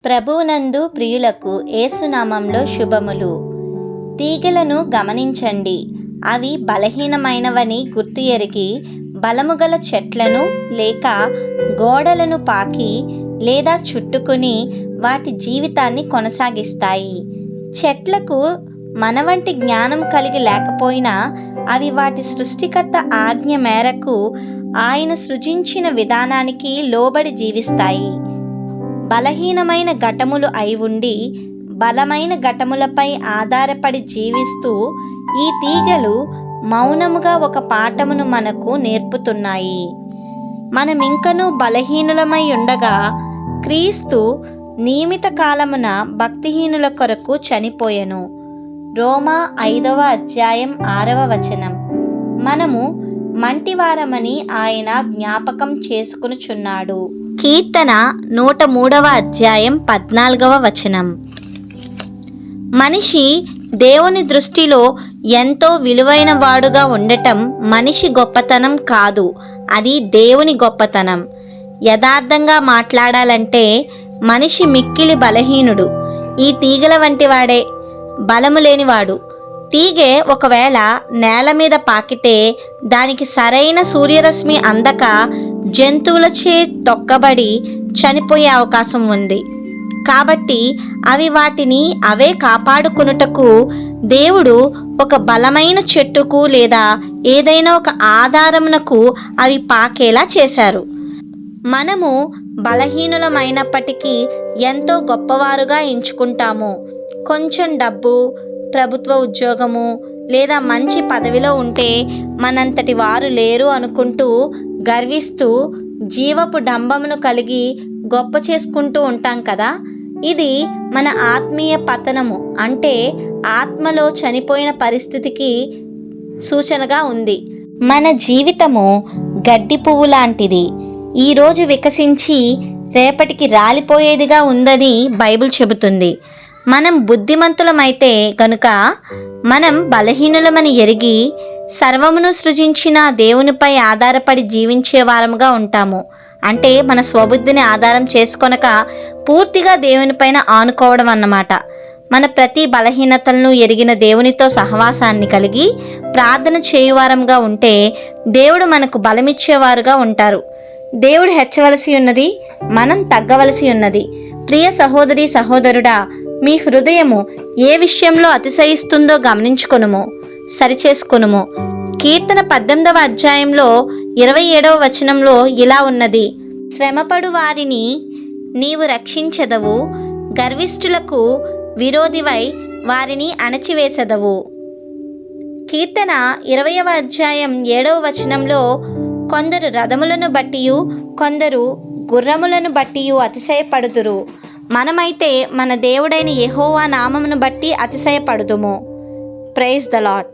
ప్రభువునందు ప్రియులకు యేసునామంలో శుభములు. తీగలను గమనించండి, అవి బలహీనమైనవని గుర్తు ఎరిగి బలముగల చెట్లను లేక గోడలను పాకి లేదా చుట్టుకుని వాటి జీవితాన్ని కొనసాగిస్తాయి. చెట్లకు మన వంటి జ్ఞానం కలిగి లేకపోయినా అవి వాటి సృష్టికర్త ఆజ్ఞ మేరకు ఆయన సృజించిన విధానానికి లోబడి జీవిస్తాయి. బలహీనమైన ఘటములు అయి ఉండి బలమైన ఘటములపై ఆధారపడి జీవిస్తూ ఈ తీగలు మౌనముగా ఒక పాఠమును మనకు నేర్పుతున్నాయి. మనమింకనూ బలహీనులమై ఉండగా క్రీస్తు నియమిత కాలమున భక్తిహీనుల కొరకు చనిపోయెను. రోమా 5వ అధ్యాయం 6వ వచనం. మనము మంటివారమని ఆయన జ్ఞాపకం చేసుకొనుచున్నాడు. కీర్తన 103వ అధ్యాయం 14వ వచనం. మనిషి దేవుని దృష్టిలో ఎంతో విలువైన వాడుగా ఉండటం మనిషి గొప్పతనం కాదు, అది దేవుని గొప్పతనం. యథార్థంగా మాట్లాడాలంటే మనిషి మిక్కిలి బలహీనుడు. ఈ తీగల వంటి వాడే, బలము లేనివాడు. తీగె ఒకవేళ నేల మీద పాకితే దానికి సరైన సూర్యరశ్మి అందక జంతువులచే తొక్కబడి చనిపోయే అవకాశం ఉంది. కాబట్టి అవి వాటిని అవే కాపాడుకొనుటకు దేవుడు ఒక బలమైన చెట్టుకు లేదా ఏదైనా ఒక ఆధారమునకు అవి పాకేలా చేశారు. మనము బలహీనులమైనప్పటికీ ఎంతో గొప్పవారుగా ఎంచుకుంటాము. కొంచెం డబ్బు, ప్రభుత్వ ఉద్యోగము లేదా మంచి పదవిలో ఉంటే మనంతటి వారు లేరు అనుకుంటూ గర్విస్తూ జీవపు డంబమును కలిగి గొప్ప చేసుకుంటూ ఉంటాం కదా. ఇది మన ఆత్మీయ పతనము, అంటే ఆత్మలో చనిపోయిన పరిస్థితికి సూచనగా ఉంది. మన జీవితము గడ్డి పువ్వు లాంటిది. ఈరోజు వికసించి రేపటికి రాలిపోయేదిగా ఉందని బైబిల్ చెబుతుంది. మనం బుద్ధిమంతులమైతే కనుక మనం బలహీనులమని ఎరిగి సర్వమును సృజించిన దేవునిపై ఆధారపడి జీవించే వారముగా ఉంటాము. అంటే మన స్వబుద్ధిని ఆధారం చేసుకొనక పూర్తిగా దేవునిపైన ఆనుకోవడం అన్నమాట. మన ప్రతి బలహీనతలను ఎరిగిన దేవునితో సహవాసాన్ని కలిగి ప్రార్థన చేయువారంగా ఉంటే దేవుడు మనకు బలమిచ్చేవారుగా ఉంటారు. దేవుడు హెచ్చవలసి ఉన్నది, మనం తగ్గవలసి ఉన్నది. ప్రియ సహోదరి సహోదరుడా, మీ హృదయము ఏ విషయంలో అతిశయిస్తుందో గమనించుకొనుము, సరిచేసుకొనుము. కీర్తన 18వ అధ్యాయంలో 27వ వచనంలో ఇలా ఉన్నది: శ్రమపడు వారిని నీవు రక్షించెదవు, గర్విష్ఠులకు విరోధివై వారిని అణచివేసెదవు. కీర్తన 20వ అధ్యాయం 7వ వచనంలో కొందరు రథములను బట్టియు కొందరు గుర్రములను బట్టియు అతిశయపడుదురు, మనమైతే మన దేవుడైన యెహోవా నామమును బట్టి అతిశయపడుదుము. Praise the lord.